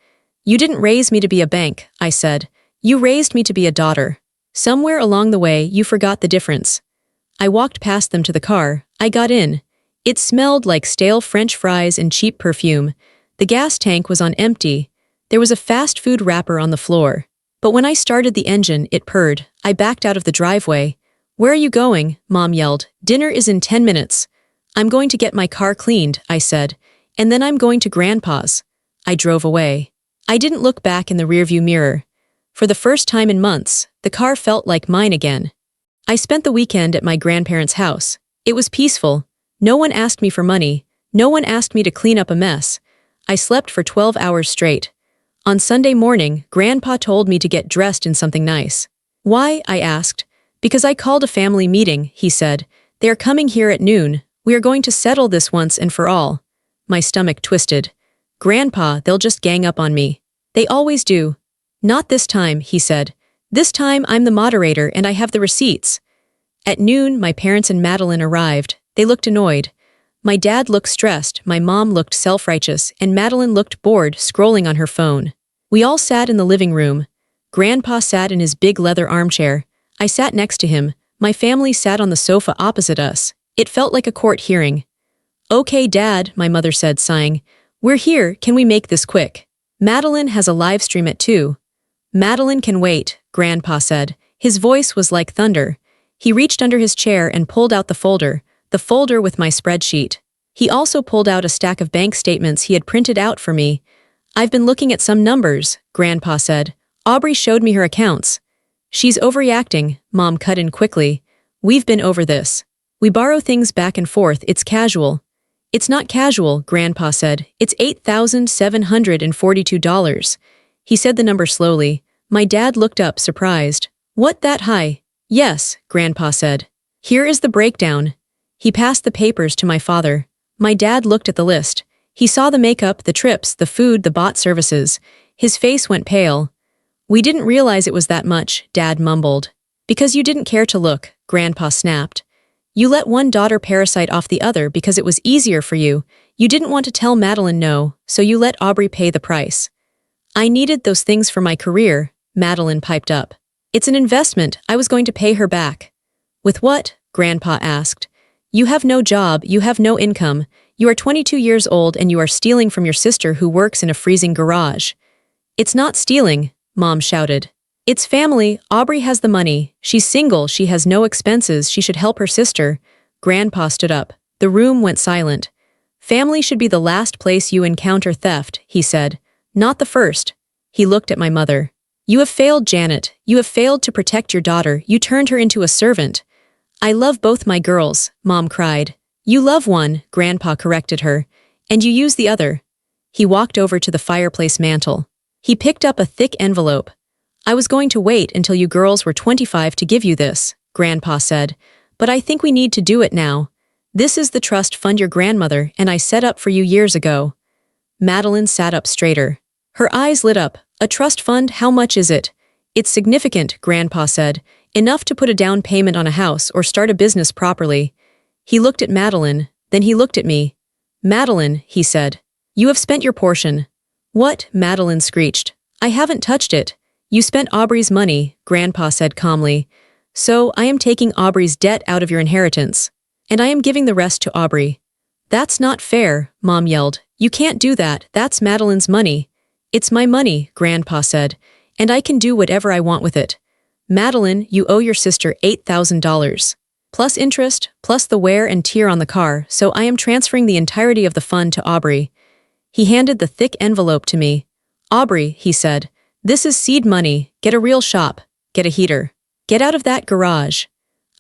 You didn't raise me to be a bank, I said. You raised me to be a daughter. Somewhere along the way, you forgot the difference. I walked past them to the car. I got in. It smelled like stale French fries and cheap perfume. The gas tank was on empty. There was a fast food wrapper on the floor. But when I started the engine, it purred. I backed out of the driveway. Where are you going? Mom yelled. Dinner is in 10 minutes. I'm going to get my car cleaned, I said. And then I'm going to Grandpa's. I drove away. I didn't look back in the rearview mirror. For the first time in months, the car felt like mine again. I spent the weekend at my grandparents' house. It was peaceful. No one asked me for money. No one asked me to clean up a mess. I slept for 12 hours straight. On Sunday morning, Grandpa told me to get dressed in something nice. Why? I asked. Because I called a family meeting, he said. They are coming here at noon. We are going to settle this once and for all. My stomach twisted. Grandpa, they'll just gang up on me. They always do. Not this time, he said. This time I'm the moderator and I have the receipts. At noon, my parents and Madeline arrived. They looked annoyed. My dad looked stressed, my mom looked self-righteous, and Madeline looked bored, scrolling on her phone. We all sat in the living room. Grandpa sat in his big leather armchair. I sat next to him. My family sat on the sofa opposite us. It felt like a court hearing. Okay, Dad, my mother said, sighing. We're here, can we make this quick? Madeline has a live stream at 2. Madeline can wait, Grandpa said. His voice was like thunder. He reached under his chair and pulled out the folder with my spreadsheet. He also pulled out a stack of bank statements he had printed out for me. I've been looking at some numbers, Grandpa said. Aubrey showed me her accounts. She's overreacting, Mom cut in quickly. We've been over this. We borrow things back and forth, it's casual. It's not casual, Grandpa said. It's $8,742. He said the number slowly. My dad looked up, surprised. What, that high? Yes, Grandpa said. Here is the breakdown. He passed the papers to my father. My dad looked at the list. He saw the makeup, the trips, the food, the bought services. His face went pale. We didn't realize it was that much, Dad mumbled. Because you didn't care to look, Grandpa snapped. You let one daughter parasite off the other because it was easier for you. You didn't want to tell Madeline no, so you let Aubrey pay the price. I needed those things for my career, Madeline piped up. It's an investment, I was going to pay her back. With what? Grandpa asked. You have no job, you have no income. You are 22 years old and you are stealing from your sister who works in a freezing garage. It's not stealing, Mom shouted. It's family. Aubrey has the money. She's single. She has no expenses. She should help her sister. Grandpa stood up. The room went silent. Family should be the last place you encounter theft, he said. Not the first. He looked at my mother. You have failed, Janet. You have failed to protect your daughter. You turned her into a servant. I love both my girls, Mom cried. You love one, Grandpa corrected her. And you use the other. He walked over to the fireplace mantel. He picked up a thick envelope. I was going to wait until you girls were 25 to give you this, Grandpa said. But I think we need to do it now. This is the trust fund your grandmother and I set up for you years ago. Madeline sat up straighter. Her eyes lit up. A trust fund, how much is it? It's significant, Grandpa said. Enough to put a down payment on a house or start a business properly. He looked at Madeline, then he looked at me. Madeline, he said. You have spent your portion. What? Madeline screeched. I haven't touched it. You spent Aubrey's money, Grandpa said calmly. So I am taking Aubrey's debt out of your inheritance. And I am giving the rest to Aubrey. That's not fair, Mom yelled. You can't do that. That's Madeline's money. It's my money, Grandpa said, and I can do whatever I want with it. Madeline, you owe your sister $8,000. Plus interest, plus the wear and tear on the car, so I am transferring the entirety of the fund to Aubrey. He handed the thick envelope to me. Aubrey, he said, this is seed money. Get a real shop. Get a heater. Get out of that garage.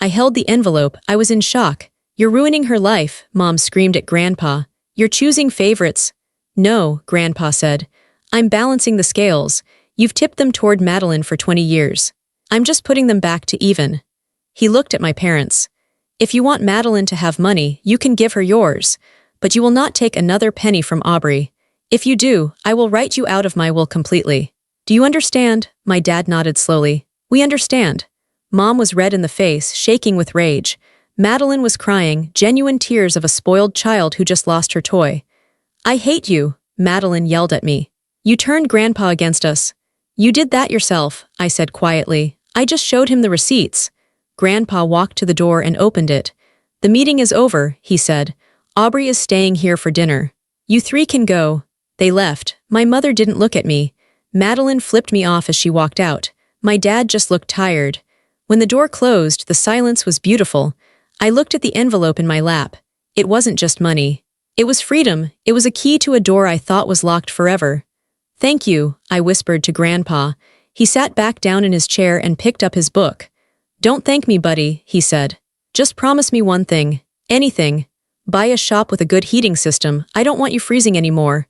I held the envelope. I was in shock. You're ruining her life, Mom screamed at Grandpa. You're choosing favorites. No, Grandpa said. I'm balancing the scales. You've tipped them toward Madeline for 20 years. I'm just putting them back to even. He looked at my parents. If you want Madeline to have money, you can give her yours, but you will not take another penny from Aubrey. If you do, I will write you out of my will completely. Do you understand? My dad nodded slowly. We understand. Mom was red in the face, shaking with rage. Madeline was crying, genuine tears of a spoiled child who just lost her toy. I hate you, Madeline yelled at me. You turned Grandpa against us. You did that yourself, I said quietly. I just showed him the receipts. Grandpa walked to the door and opened it. The meeting is over, he said. Aubrey is staying here for dinner. You three can go. They left. My mother didn't look at me. Madeline flipped me off as she walked out. My dad just looked tired. When the door closed, the silence was beautiful. I looked at the envelope in my lap. It wasn't just money. It was freedom. It was a key to a door I thought was locked forever. Thank you, I whispered to Grandpa. He sat back down in his chair and picked up his book. Don't thank me, buddy, he said. Just promise me one thing. Anything. Buy a shop with a good heating system. I don't want you freezing anymore.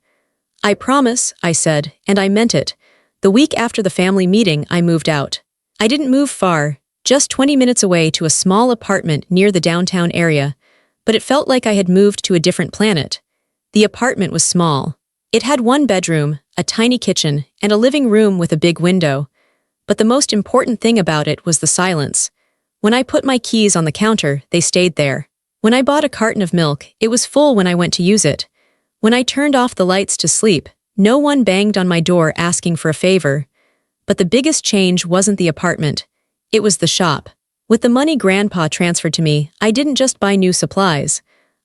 I promise, I said, and I meant it. The week after the family meeting, I moved out. I didn't move far, just 20 minutes away to a small apartment near the downtown area, but it felt like I had moved to a different planet. The apartment was small. It had one bedroom, a tiny kitchen, and a living room with a big window. But the most important thing about it was the silence. When I put my keys on the counter, they stayed there. When I bought a carton of milk, it was full when I went to use it. When I turned off the lights to sleep, no one banged on my door asking for a favor. But the biggest change wasn't the apartment. It was the shop. With the money Grandpa transferred to me, I didn't just buy new supplies.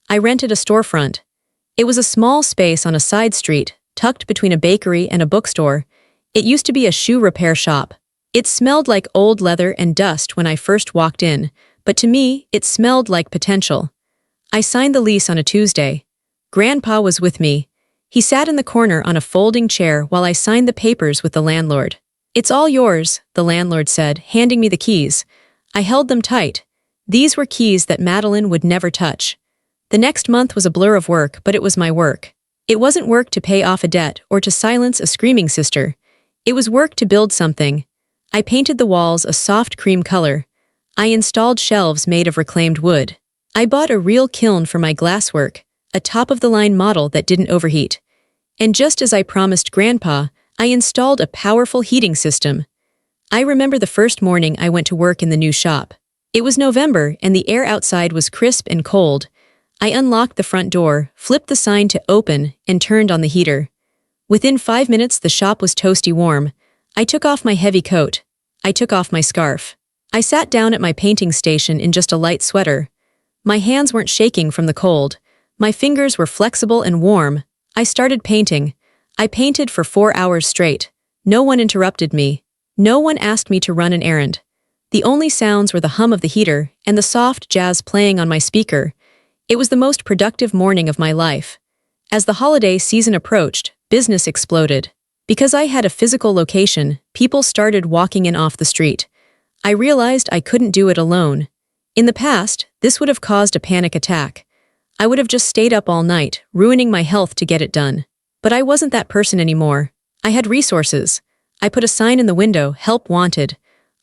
I rented a storefront. It was a small space on a side street, tucked between a bakery and a bookstore. It used to be a shoe repair shop. It smelled like old leather and dust when I first walked in, but to me, it smelled like potential. I signed the lease on a Tuesday. Grandpa was with me. He sat in the corner on a folding chair while I signed the papers with the landlord. It's all yours, the landlord said, handing me the keys. I held them tight. These were keys that Madeline would never touch. The next month was a blur of work, but it was my work. It wasn't work to pay off a debt or to silence a screaming sister. It was work to build something. I painted the walls a soft cream color. I installed shelves made of reclaimed wood. I bought a real kiln for my glasswork, a top-of-the-line model that didn't overheat. And just as I promised Grandpa, I installed a powerful heating system. I remember the first morning I went to work in the new shop. It was November, and the air outside was crisp and cold. I unlocked the front door, flipped the sign to open, and turned on the heater. Within 5 minutes, the shop was toasty warm. I took off my heavy coat. I took off my scarf. I sat down at my painting station in just a light sweater. My hands weren't shaking from the cold. My fingers were flexible and warm. I started painting. I painted for 4 hours straight. No one interrupted me. No one asked me to run an errand. The only sounds were the hum of the heater and the soft jazz playing on my speaker. It was the most productive morning of my life. As the holiday season approached, business exploded. Because I had a physical location, people started walking in off the street. I realized I couldn't do it alone. In the past, this would have caused a panic attack. I would have just stayed up all night, ruining my health to get it done. But I wasn't that person anymore. I had resources. I put a sign in the window, "Help Wanted."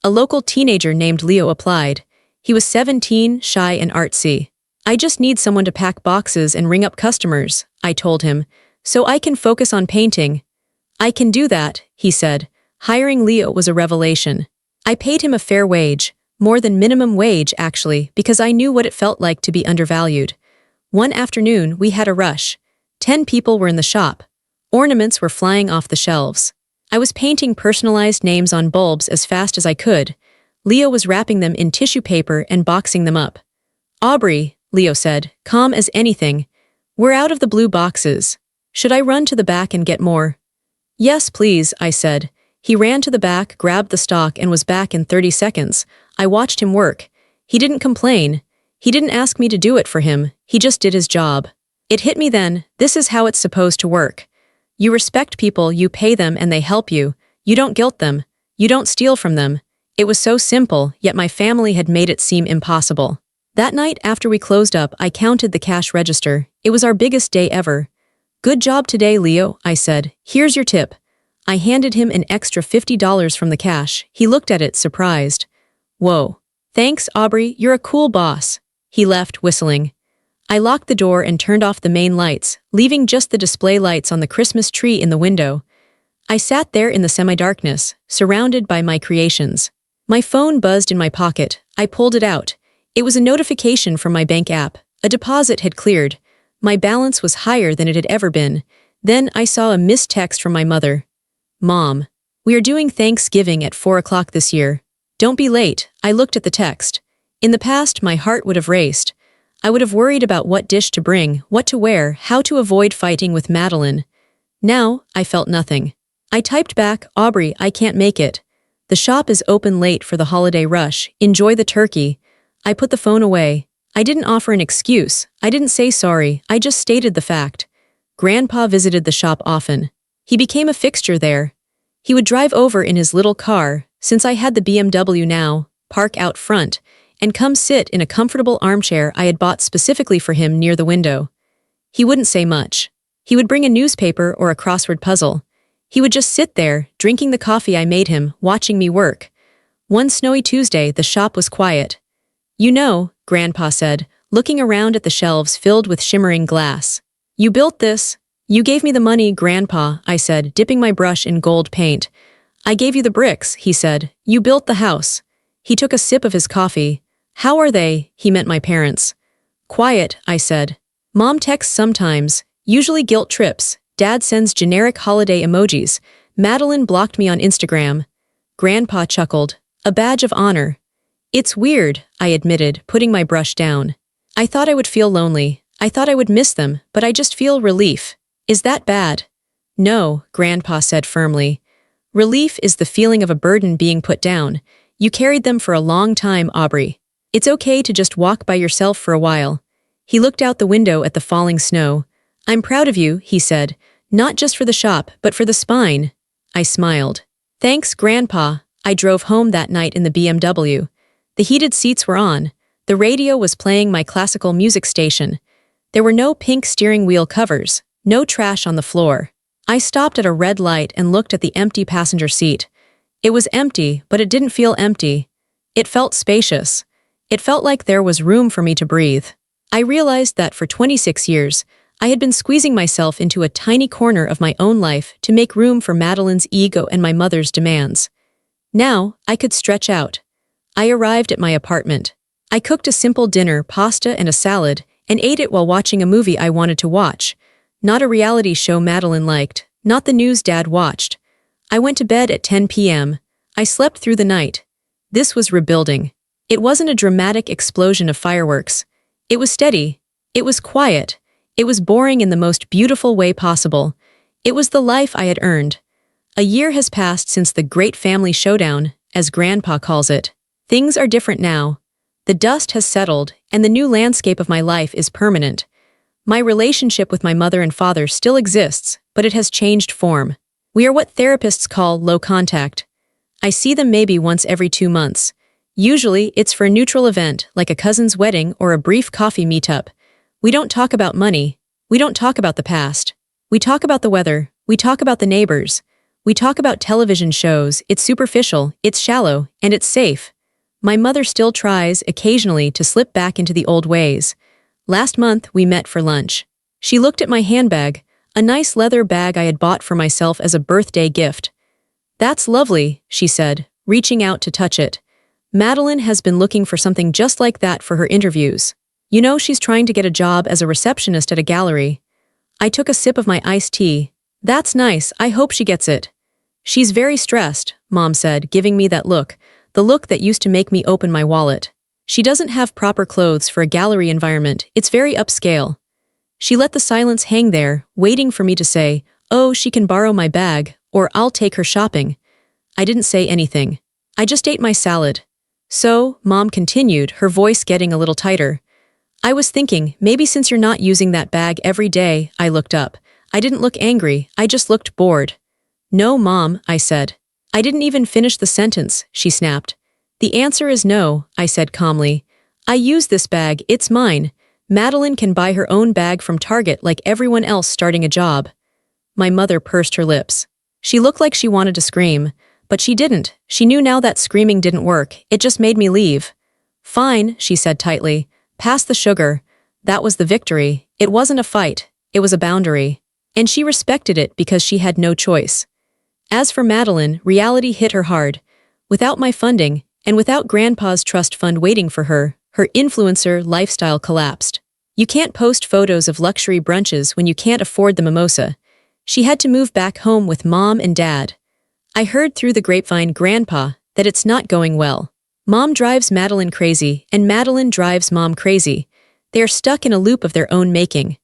A local teenager named Leo applied. He was 17, shy and artsy. "I just need someone to pack boxes and ring up customers," I told him, "so I can focus on painting." "I can do that," he said. Hiring Leo was a revelation. I paid him a fair wage, more than minimum wage actually, because I knew what it felt like to be undervalued. One afternoon, we had a rush. 10 people were in the shop. Ornaments were flying off the shelves. I was painting personalized names on bulbs as fast as I could. Leo was wrapping them in tissue paper and boxing them up. "Aubrey," Leo said, calm as anything, "we're out of the blue boxes. Should I run to the back and get more?" "Yes, please," I said. He ran to the back, grabbed the stock, and was back in 30 seconds. I watched him work. He didn't complain. He didn't ask me to do it for him. He just did his job. It hit me then, this is how it's supposed to work. You respect people, you pay them, and they help you. You don't guilt them. You don't steal from them. It was so simple, yet my family had made it seem impossible. That night after we closed up, I counted the cash register. It was our biggest day ever. "Good job today, Leo," I said. "Here's your tip." I handed him an extra $50 from the cash. He looked at it, surprised. "Whoa. Thanks, Aubrey, you're a cool boss." He left, whistling. I locked the door and turned off the main lights, leaving just the display lights on the Christmas tree in the window. I sat there in the semi-darkness, surrounded by my creations. My phone buzzed in my pocket. I pulled it out. It was a notification from my bank app. A deposit had cleared. My balance was higher than it had ever been. Then I saw a missed text from my mother. "Mom, we are doing Thanksgiving at 4 o'clock this year. Don't be late." I looked at the text. In the past, my heart would have raced. I would have worried about what dish to bring, what to wear, how to avoid fighting with Madeline. Now, I felt nothing. I typed back, "Aubrey, I can't make it. The shop is open late for the holiday rush. Enjoy the turkey." I put the phone away. I didn't offer an excuse. I didn't say sorry. I just stated the fact. Grandpa visited the shop often. He became a fixture there. He would drive over in his little car, since I had the BMW now, park out front, and come sit in a comfortable armchair I had bought specifically for him near the window. He wouldn't say much. He would bring a newspaper or a crossword puzzle. He would just sit there, drinking the coffee I made him, watching me work. One snowy Tuesday, the shop was quiet. "You know," Grandpa said, looking around at the shelves filled with shimmering glass. "You built this." "You gave me the money, Grandpa," I said, dipping my brush in gold paint. "I gave you the bricks," he said. "You built the house." He took a sip of his coffee. "How are they?" He meant my parents. "Quiet," I said. "Mom texts sometimes, usually guilt trips. Dad sends generic holiday emojis. Madeline blocked me on Instagram." Grandpa chuckled. "A badge of honor." "It's weird," I admitted, putting my brush down. "I thought I would feel lonely. I thought I would miss them, but I just feel relief." "Is that bad?" "No," Grandpa said firmly. "Relief is the feeling of a burden being put down. You carried them for a long time, Aubrey. It's okay to just walk by yourself for a while." He looked out the window at the falling snow. "I'm proud of you," he said, "not just for the shop, but for the spine." I smiled. "Thanks, Grandpa." I drove home that night in the BMW. The heated seats were on. The radio was playing my classical music station. There were no pink steering wheel covers, no trash on the floor. I stopped at a red light and looked at the empty passenger seat. It was empty, but it didn't feel empty. It felt spacious. It felt like there was room for me to breathe. I realized that for 26 years, I had been squeezing myself into a tiny corner of my own life to make room for Madeline's ego and my mother's demands. Now, I could stretch out. I arrived at my apartment. I cooked a simple dinner, pasta and a salad, and ate it while watching a movie I wanted to watch. Not a reality show Madeline liked, not the news Dad watched. I went to bed at 10 p.m. I slept through the night. This was rebuilding. It wasn't a dramatic explosion of fireworks. It was steady. It was quiet. It was boring in the most beautiful way possible. It was the life I had earned. A year has passed since the great family showdown, as Grandpa calls it. Things are different now. The dust has settled, and the new landscape of my life is permanent. My relationship with my mother and father still exists, but it has changed form. We are what therapists call low contact. I see them maybe once every 2 months. Usually, it's for a neutral event, like a cousin's wedding or a brief coffee meetup. We don't talk about money. We don't talk about the past. We talk about the weather. We talk about the neighbors. We talk about television shows. It's superficial, it's shallow, and it's safe. My mother still tries, occasionally, to slip back into the old ways. Last month, we met for lunch. She looked at my handbag, a nice leather bag I had bought for myself as a birthday gift. "That's lovely," she said, reaching out to touch it. "Madeline has been looking for something just like that for her interviews. You know, she's trying to get a job as a receptionist at a gallery." I took a sip of my iced tea. "That's nice, I hope she gets it." "She's very stressed," Mom said, giving me that look, the look that used to make me open my wallet. "She doesn't have proper clothes for a gallery environment, it's very upscale." She let the silence hang there, waiting for me to say, "Oh, she can borrow my bag," or "I'll take her shopping." I didn't say anything. I just ate my salad. "So," Mom continued, her voice getting a little tighter. "I was thinking, maybe since you're not using that bag every day," I looked up. I didn't look angry, I just looked bored. "No, Mom," I said. "I didn't even finish the sentence," she snapped. "The answer is no," I said calmly. "I use this bag, it's mine. Madeline can buy her own bag from Target like everyone else starting a job." My mother pursed her lips. She looked like she wanted to scream, but she didn't. She knew now that screaming didn't work, it just made me leave. "Fine," she said tightly. "Pass the sugar." That was the victory. It wasn't a fight, it was a boundary. And she respected it because she had no choice. As for Madeline, reality hit her hard. Without my funding, and without Grandpa's trust fund waiting for her, her influencer lifestyle collapsed. You can't post photos of luxury brunches when you can't afford the mimosa. She had to move back home with Mom and Dad. I heard through the grapevine, Grandpa, that it's not going well. Mom drives Madeline crazy, and Madeline drives Mom crazy. They are stuck in a loop of their own making.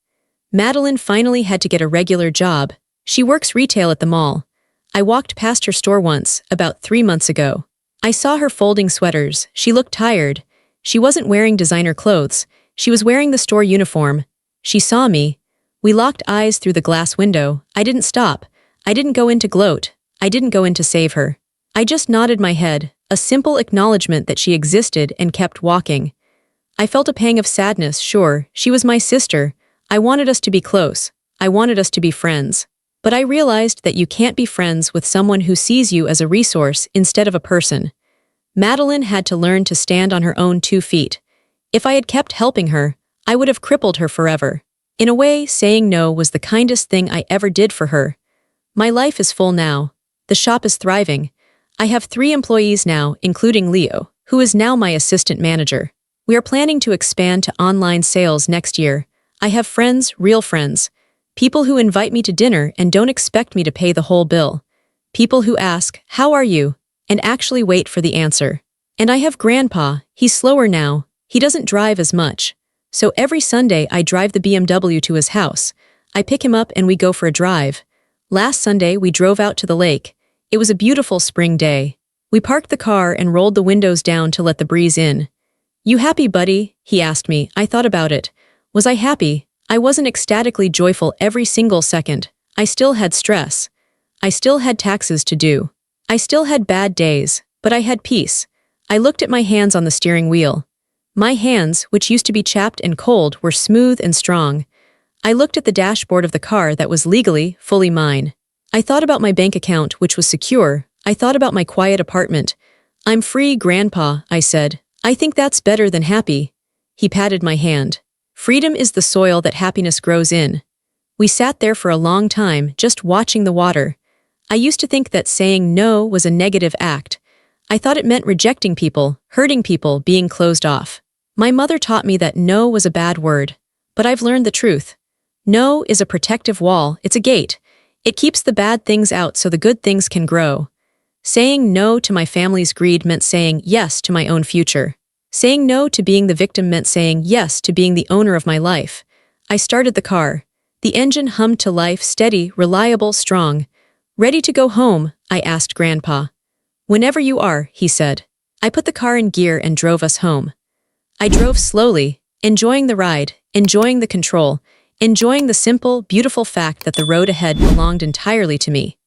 Madeline finally had to get a regular job. She works retail at the mall. I walked past her store once, about 3 months ago. I saw her folding sweaters. She looked tired. She wasn't wearing designer clothes. She was wearing the store uniform. She saw me. We locked eyes through the glass window. I didn't stop. I didn't go in to gloat. I didn't go in to save her. I just nodded my head, a simple acknowledgement that she existed, and kept walking. I felt a pang of sadness, sure, she was my sister. I wanted us to be close. I wanted us to be friends. But I realized that you can't be friends with someone who sees you as a resource instead of a person. Madeline had to learn to stand on her own 2 feet. If I had kept helping her, I would have crippled her forever. In a way, saying no was the kindest thing I ever did for her. My life is full now. The shop is thriving. I have 3 employees now, including Leo, who is now my assistant manager. We are planning to expand to online sales next year. I have friends, real friends. People who invite me to dinner and don't expect me to pay the whole bill. People who ask, "How are you?" and actually wait for the answer. And I have Grandpa. He's slower now. He doesn't drive as much. So every Sunday I drive the BMW to his house. I pick him up and we go for a drive. Last Sunday we drove out to the lake. It was a beautiful spring day. We parked the car and rolled the windows down to let the breeze in. "You happy, buddy?" he asked me. I thought about it. Was I happy? I wasn't ecstatically joyful every single second. I still had stress. I still had taxes to do. I still had bad days, but I had peace. I looked at my hands on the steering wheel. My hands, which used to be chapped and cold, were smooth and strong. I looked at the dashboard of the car that was legally, fully mine. I thought about my bank account, which was secure. I thought about my quiet apartment. "I'm free, Grandpa," I said. "I think that's better than happy." He patted my hand. "Freedom is the soil that happiness grows in." We sat there for a long time, just watching the water. I used to think that saying no was a negative act. I thought it meant rejecting people, hurting people, being closed off. My mother taught me that no was a bad word. But I've learned the truth. No is a protective wall, it's a gate. It keeps the bad things out so the good things can grow. Saying no to my family's greed meant saying yes to my own future. Saying no to being the victim meant saying yes to being the owner of my life. I started the car. The engine hummed to life, steady, reliable, strong. Ready to go home? I asked Grandpa. Whenever you are, he said. I put the car in gear and drove us home. I drove slowly, enjoying the ride, enjoying the control, enjoying the simple, beautiful fact that the road ahead belonged entirely to me.